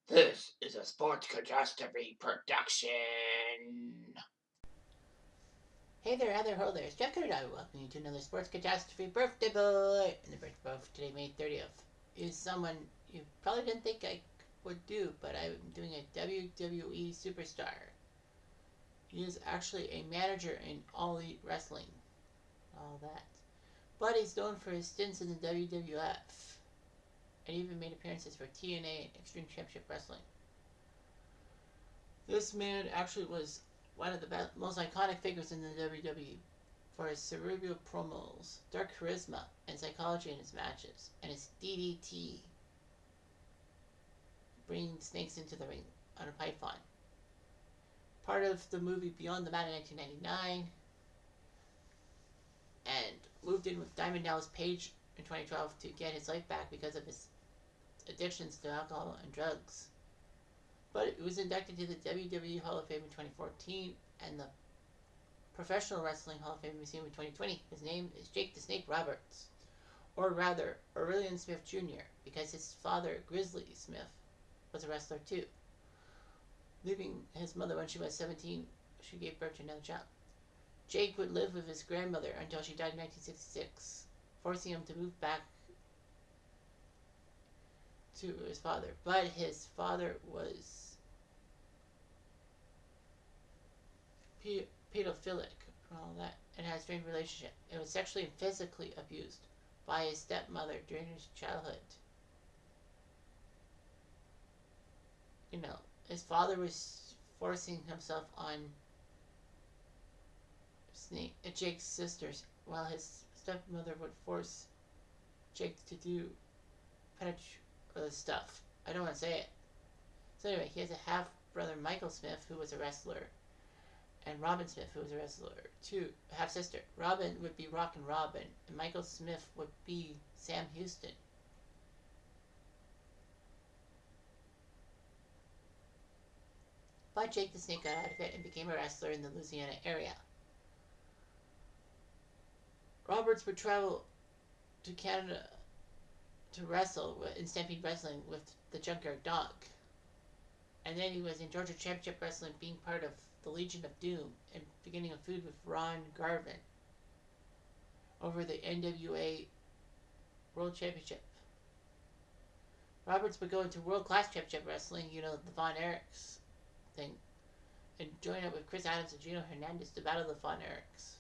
This is a Sports Catastrophe production. Hey there, Heather Ho there. It's Jeff Cutter. Welcome you to another Sports Catastrophe birthday boy. And the birthday boy for today, May 30th, is someone you probably didn't think I would do, but I'm doing a WWE superstar. He is actually a manager in All Elite Wrestling. All that. But he's known for his stints in the WWF. And even made appearances for TNA and Extreme Championship Wrestling. This man actually was one of the most iconic figures in the WWE for his cerebral promos, dark charisma, and psychology in his matches, and his DDT, bringing snakes into the ring on a python. Part of the movie Beyond the Mat in 1999, and moved in with Diamond Dallas Page in 2012 to get his life back because of his addictions to alcohol and drugs. But it was inducted to the WWE Hall of Fame in 2014 and the Professional Wrestling Hall of Fame Museum in 2020. His name is Jake the Snake Roberts, or rather, Aurelian Smith Jr., because his father, Grizzly Smith, was a wrestler too. Leaving his mother when she was 17, she gave birth to another child. Jake would live with his grandmother until she died in 1966, forcing him to move back to his father. But his father was pedophilic and all that, and had a strange relationship. It was sexually and physically abused by his stepmother during his childhood. You know, his father was forcing himself on Jake's sisters, while his stepmother would force Jake to do stuff. I don't want to say it. So anyway, he has a half brother, Michael Smith, who was a wrestler, and Robin Smith, who was a wrestler too. Half sister. Robin would be Rockin' Robin, and Michael Smith would be Sam Houston. But Jake the Snake got out of it and became a wrestler in the Louisiana area. Roberts would travel to Canada to wrestle in Stampede Wrestling with the Junkyard Dog. And then he was in Georgia Championship Wrestling, being part of the Legion of Doom, and beginning a feud with Ron Garvin over the NWA World Championship. Roberts would go into World Class Championship Wrestling, you know, the Von Erichs thing, and join up with Chris Adams and Gino Hernandez to battle the Von Erichs,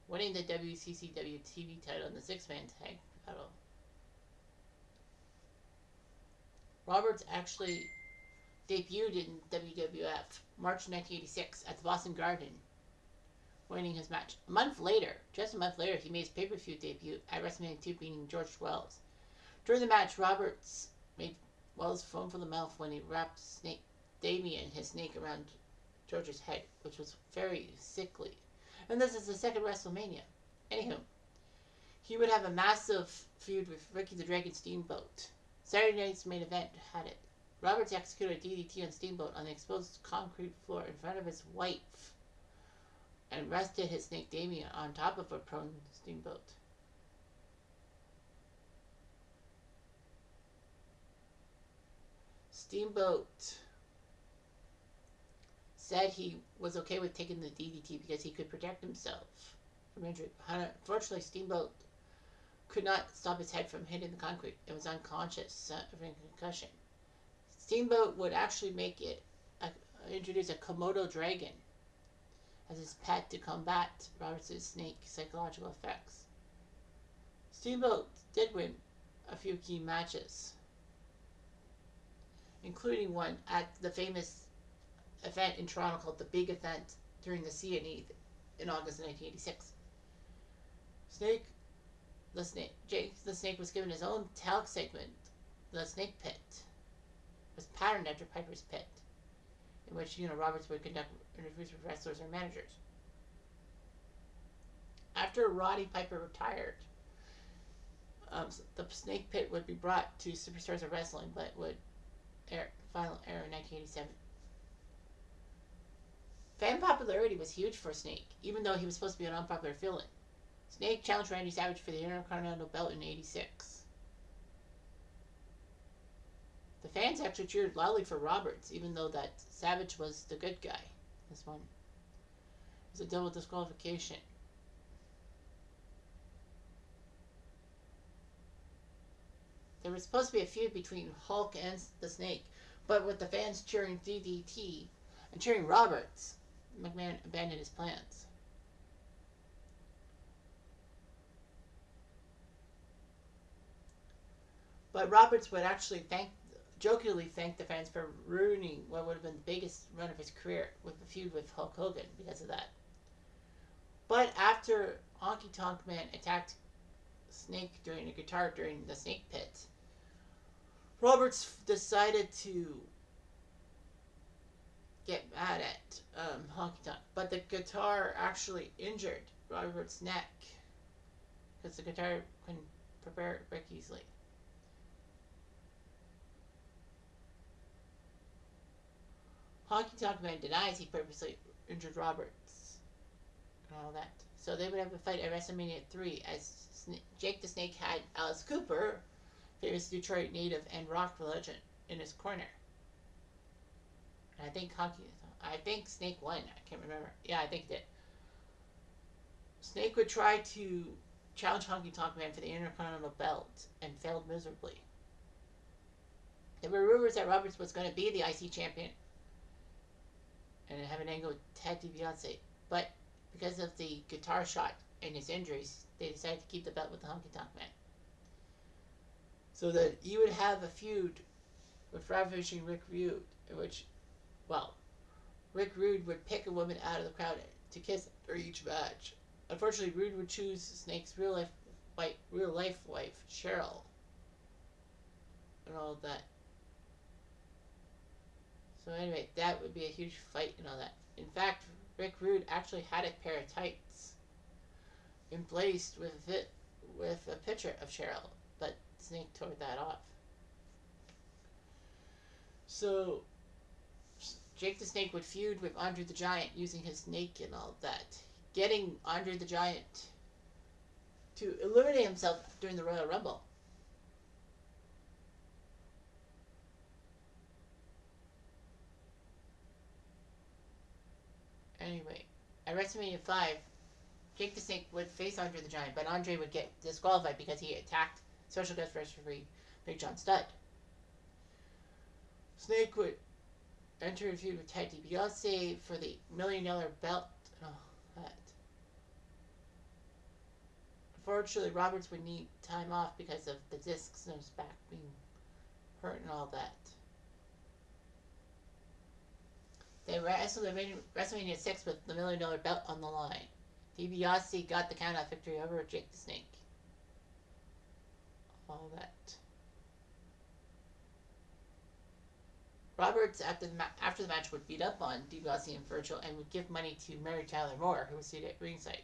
winning the WCCW TV title in the six-man tag battle. Roberts actually debuted in WWF March 1986 at the Boston Garden, winning his match. Just a month later, he made his pay-per-view debut at WrestleMania 2, beating George Wells. During the match, Roberts made Wells foam from the mouth when he wrapped Damien, his snake, around George's head, which was very sickly. And this is the second WrestleMania. Anywho, he would have a massive feud with Ricky the Dragon Steamboat. Saturday night's main event had it. Roberts executed a DDT on Steamboat on the exposed concrete floor in front of his wife and rested his snake Damien on top of a prone Steamboat. Steamboat said he was okay with taking the DDT because he could protect himself from injury. Unfortunately, Steamboat could not stop his head from hitting the concrete. It was unconscious, suffering concussion. Steamboat would actually introduce a Komodo dragon as his pet to combat Roberts' snake psychological effects. Steamboat did win a few key matches, including one at the famous event in Toronto called the Big Event during the CNE in August 1986. Jake the Snake was given his own talc segment, the Snake Pit. It was patterned after Piper's Pit, in which Roberts would conduct interviews with wrestlers or managers. After Roddy Piper retired, the Snake Pit would be brought to Superstars of Wrestling, but would final air in 1987. Fan popularity was huge for Snake, even though he was supposed to be an unpopular villain. Snake challenged Randy Savage for the Intercontinental belt in '86. The fans actually cheered loudly for Roberts, even though that Savage was the good guy. This one was a double disqualification. There was supposed to be a feud between Hulk and the Snake, but with the fans cheering DDT and cheering Roberts, McMahon abandoned his plans. But Roberts would actually jokingly thank the fans for ruining what would have been the biggest run of his career with the feud with Hulk Hogan because of that. But after Honky Tonk Man attacked Snake during a guitar during the Snake Pit, Roberts decided to get mad at Honky Tonk, but the guitar actually injured Roberts' neck because the guitar couldn't break easily. Honky Tonk Man denies he purposely injured Roberts and all that. So they would have a fight at WrestleMania 3 as Jake the Snake had Alice Cooper, famous Detroit native and rock legend, in his corner. And I think Snake won. I can't remember. Yeah, I think it did. Snake would try to challenge Honky Tonk Man for the Intercontinental Belt and failed miserably. There were rumors that Roberts was going to be the IC champion and have an angle with Ted DiBiase, but because of the guitar shot and his injuries, they decided to keep the belt with the Honky Tonk Man. So that he would have a feud with Ravishing Rick Rude, in which, well, Rick Rude would pick a woman out of the crowd to kiss for each match. Unfortunately, Rude would choose Snake's real life wife, Cheryl, and all that. So anyway, that would be a huge fight and all that. In fact, Rick Rude actually had a pair of tights emblazed with a picture of Cheryl, but Snake tore that off. So Jake the Snake would feud with Andre the Giant using his snake and all that, getting Andre the Giant to eliminate himself during the Royal Rumble. Anyway, at WrestleMania 5, Jake the Snake would face Andre the Giant, but Andre would get disqualified because he attacked special guest referee Big John Studd. Snake would enter a feud with Ted DiBiase for the $1 million belt and all that. Unfortunately, Roberts would need time off because of the discs in his back being hurt and all that. They wrestled at WrestleMania 6 with the $1 million belt on the line. DiBiase got the countout victory over Jake the Snake. All that. Roberts, after the match, would beat up on DiBiase and Virgil and would give money to Mary Tyler Moore, who was seated at ringside.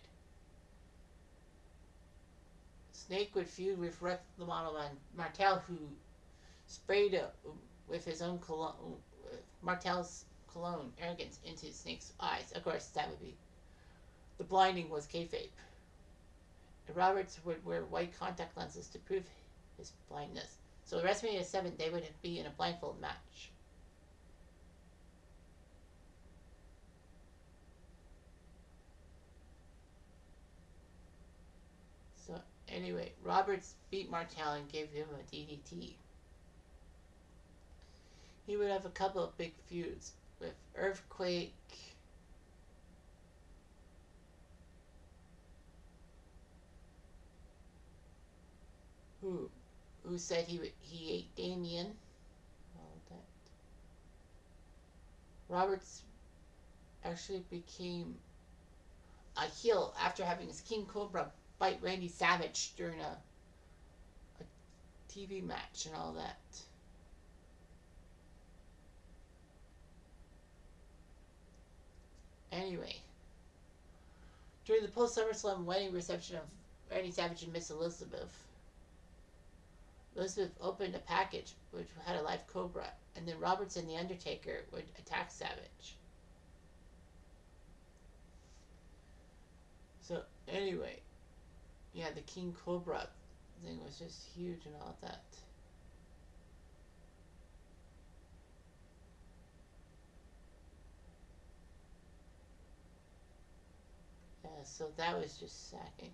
Snake would feud with Rick the Model Man Martel, who sprayed with his own cologne, Martel's cologne, arrogance into Snake's eyes. Of course, that would be the blinding was kayfabe. And Roberts would wear white contact lenses to prove his blindness. So at WrestleMania 7, they would be in a blindfold match. So anyway, Roberts beat Martel and gave him a DDT. He would have a couple of big feuds with Earthquake, who said he ate Damien. All that. Roberts actually became a heel after having his King Cobra bite Randy Savage during a TV match and all that. Anyway, during the post-SummerSlam wedding reception of Randy Savage and Miss Elizabeth, Elizabeth opened a package which had a live cobra, and then Roberts and The Undertaker would attack Savage. So, anyway, yeah, the King Cobra thing was just huge and all that. So that was just sad.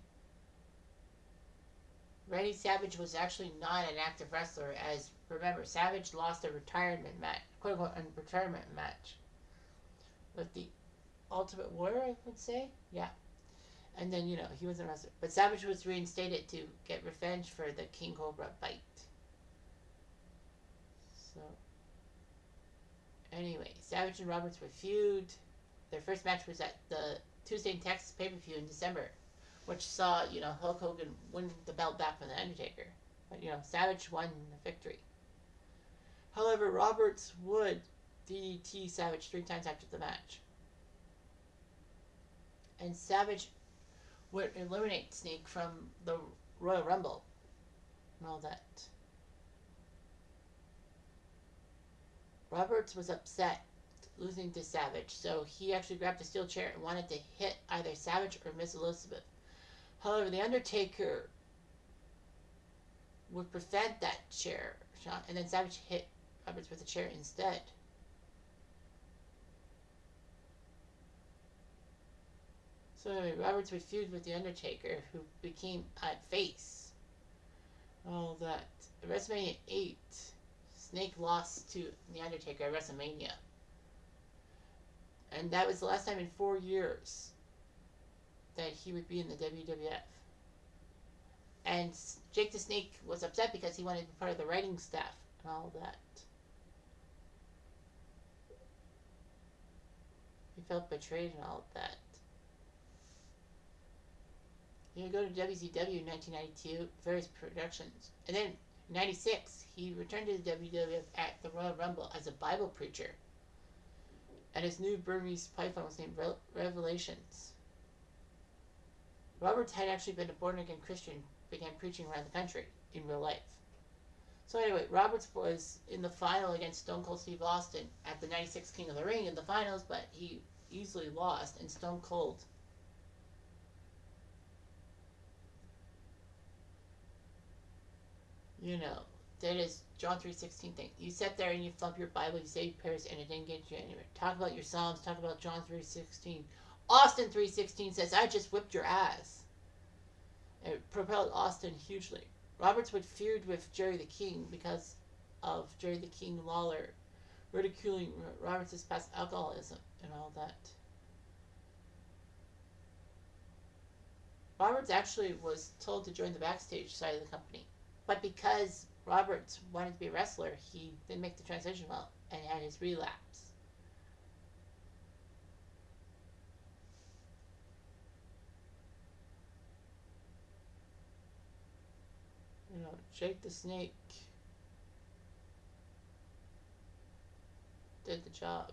Randy Savage was actually not an active wrestler, as remember, Savage lost a retirement match, quote unquote, a retirement match with the Ultimate Warrior, I would say. Yeah. And then, he wasn't a wrestler. But Savage was reinstated to get revenge for the King Cobra bite. So, anyway, Savage and Roberts were feud. Their first match was at the Tuesday in Texas pay-per-view in December, which saw, Hulk Hogan win the belt back from The Undertaker. But, Savage won the victory. However, Roberts would DDT Savage 3 times after the match. And Savage would eliminate Snake from the Royal Rumble and all that. Roberts was upset losing to Savage, so he actually grabbed a steel chair and wanted to hit either Savage or Miss Elizabeth. However, The Undertaker would prevent that chair shot, and then Savage hit Roberts with a chair instead. So anyway, Roberts would feud with The Undertaker, who became a face. All that. At WrestleMania 8, Snake lost to The Undertaker at WrestleMania. And that was the last time in 4 years that he would be in the WWF. And Jake the Snake was upset because he wanted to be part of the writing staff and all that. He felt betrayed and all of that. He would go to WCW in 1992, various productions. And then in 96, he returned to the WWF at the Royal Rumble as a Bible preacher. And his new Burmese python was named Revelations. Roberts had actually been a born-again Christian, began preaching around the country in real life. So anyway, Roberts was in the final against Stone Cold Steve Austin at the 96 King of the Ring in the finals, but he easily lost, and Stone Cold that is John 3:16 thing. You sit there and you flip your Bible, you say your prayers, and it didn't get you anywhere. Talk about your Psalms, talk about John 3:16. Austin 3:16 says, I just whipped your ass. It propelled Austin hugely. Roberts would feud with Jerry the King because of Jerry the King Lawler ridiculing Roberts' past alcoholism and all that. Roberts actually was told to join the backstage side of the company. But because Roberts wanted to be a wrestler, he didn't make the transition well and had his relapse. Jake the Snake did the job.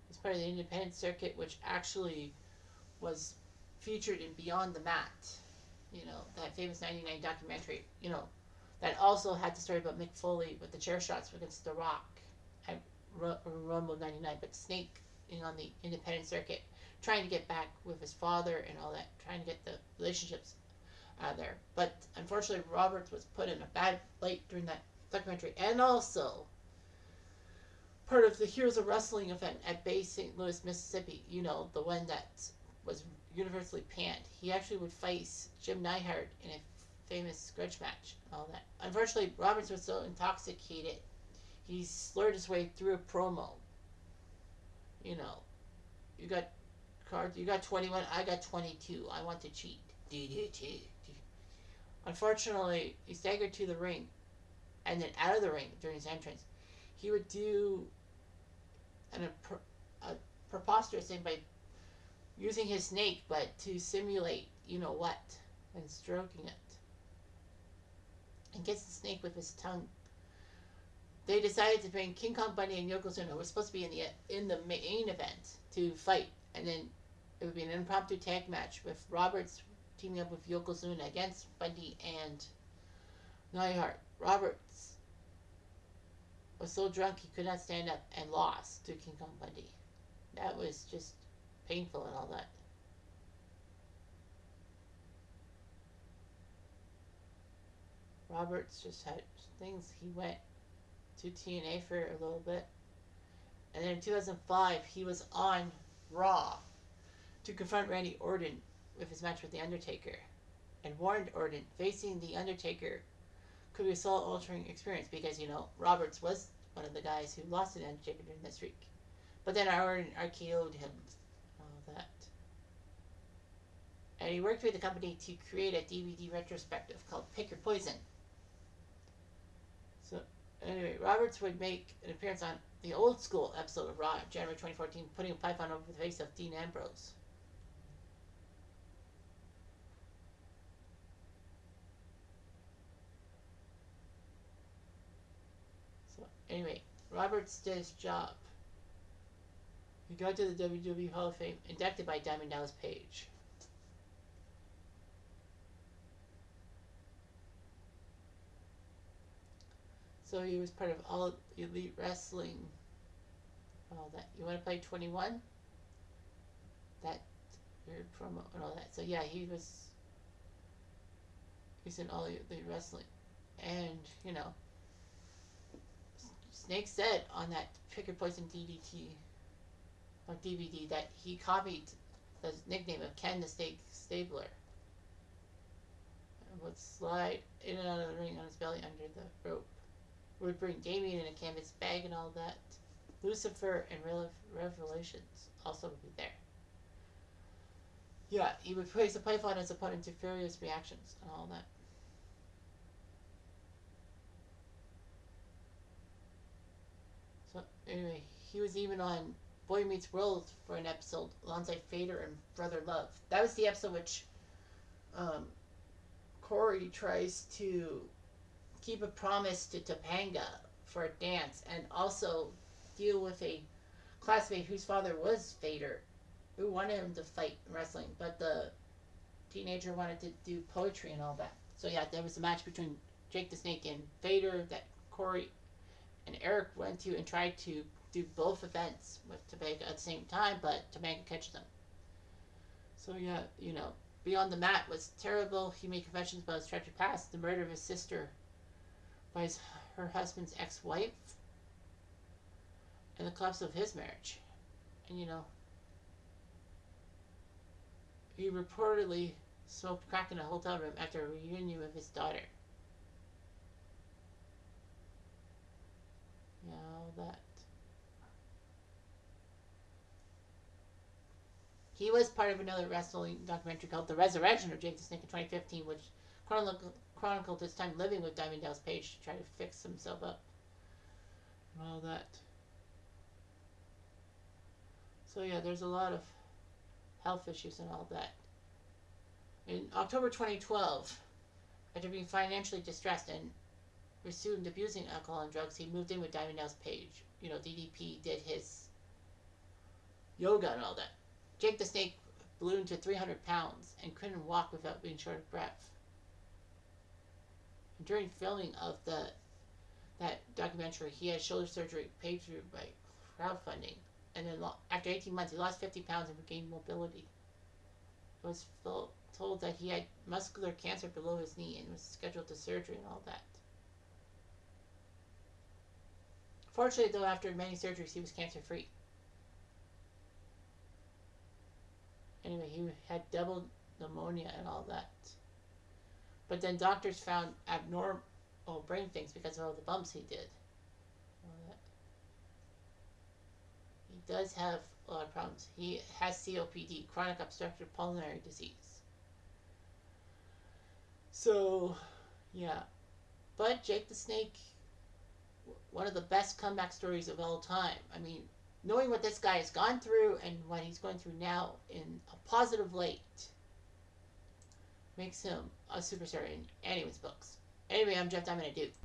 He's part of the independent circuit, which actually was featured in Beyond the Mat. That famous 99 documentary, that also had the story about Mick Foley with the chair shots against The Rock at Rumble 99. But Snake, on the independent circuit, trying to get back with his father and all that, trying to get the relationships out there. But unfortunately, Roberts was put in a bad light during that documentary, and also part of the Heroes of Wrestling event at Bay St. Louis, Mississippi. The one that was universally panned. He actually would face Jim Neidhart in a famous grudge match and all that. Unfortunately, Roberts was so intoxicated, he slurred his way through a promo. You got cards, you got 21, I got 22, I want to cheat. Unfortunately, he staggered to the ring, and then out of the ring during his entrance, he would do a preposterous thing by using his snake, but to simulate, what, and stroking it. And gets the snake with his tongue. They decided to bring King Kong Bundy and Yokozuna, who were supposed to be in the main event, to fight. And then it would be an impromptu tag match with Roberts teaming up with Yokozuna against Bundy and Neidhart. Roberts was so drunk he could not stand up and lost to King Kong Bundy. That was just painful and all that. Roberts just had things. He went to TNA for a little bit. And then in 2005, he was on Raw to confront Randy Orton with his match with The Undertaker, and warned Orton facing The Undertaker could be a soul-altering experience because, Roberts was one of the guys who lost to The Undertaker during that streak. But then Orton RKO'd him, all that. And he worked with the company to create a DVD retrospective called Pick Your Poison. So, anyway, Roberts would make an appearance on the old school episode of Raw, January 2014, putting a python over the face of Dean Ambrose. So, anyway, Roberts did his job. He got to the WWE Hall of Fame, inducted by Diamond Dallas Page. So he was part of All Elite Wrestling. All that. You want to play 21? That your promo and all that. So yeah, he's in All Elite Wrestling, and Snake said on that Pick Your Poison DDT or DVD that he copied the nickname of Ken the Snake Stabler. And would slide in and out of the ring on his belly under the rope. Would bring Damien in a canvas bag and all that. Lucifer and Revelations also would be there. Yeah, he would place a python on his opponent to various reactions and all that. So anyway, he was even on Boy Meets World for an episode alongside Vader and Brother Love. That was the episode which Corey tries to keep a promise to Topanga for a dance, and also deal with a classmate whose father was Vader, who wanted him to fight wrestling, but the teenager wanted to do poetry and all that. So yeah, there was a match between Jake the Snake and Vader that Corey and Eric went to and tried to do both events with Topanga at the same time, but Topanga catches them. So yeah, Beyond the Mat was terrible. He made confessions about his tragic past, the murder of his sister by her husband's ex-wife, and the collapse of his marriage. And he reportedly smoked crack in a hotel room after a reunion with his daughter. Yeah, all that. He was part of another wrestling documentary called The Resurrection of Jake the Snake in 2015, which chronicled his time living with Diamond Dallas Page to try to fix himself up and all that. So yeah, there's a lot of health issues and all that. In October 2012, after being financially distressed and resumed abusing alcohol and drugs, he moved in with Diamond Dallas Page. DDP did his yoga and all that. Jake the Snake ballooned to 300 pounds and couldn't walk without being short of breath. During filming of that documentary, he had shoulder surgery paid for by crowdfunding, and then after 18 months, he lost 50 pounds and regained mobility. He was told that he had muscular cancer below his knee and was scheduled to surgery and all that. Fortunately, though, after many surgeries, he was cancer-free. Anyway, he had double pneumonia and all that. But then doctors found abnormal brain things because of all the bumps he did. He does have a lot of problems. He has COPD, chronic obstructive pulmonary disease. So, yeah. But Jake the Snake, one of the best comeback stories of all time. I mean, knowing what this guy has gone through and what he's going through now in a positive light makes him a superstar in anyone's books. Anyway, I'm Jeff Diamond. I do.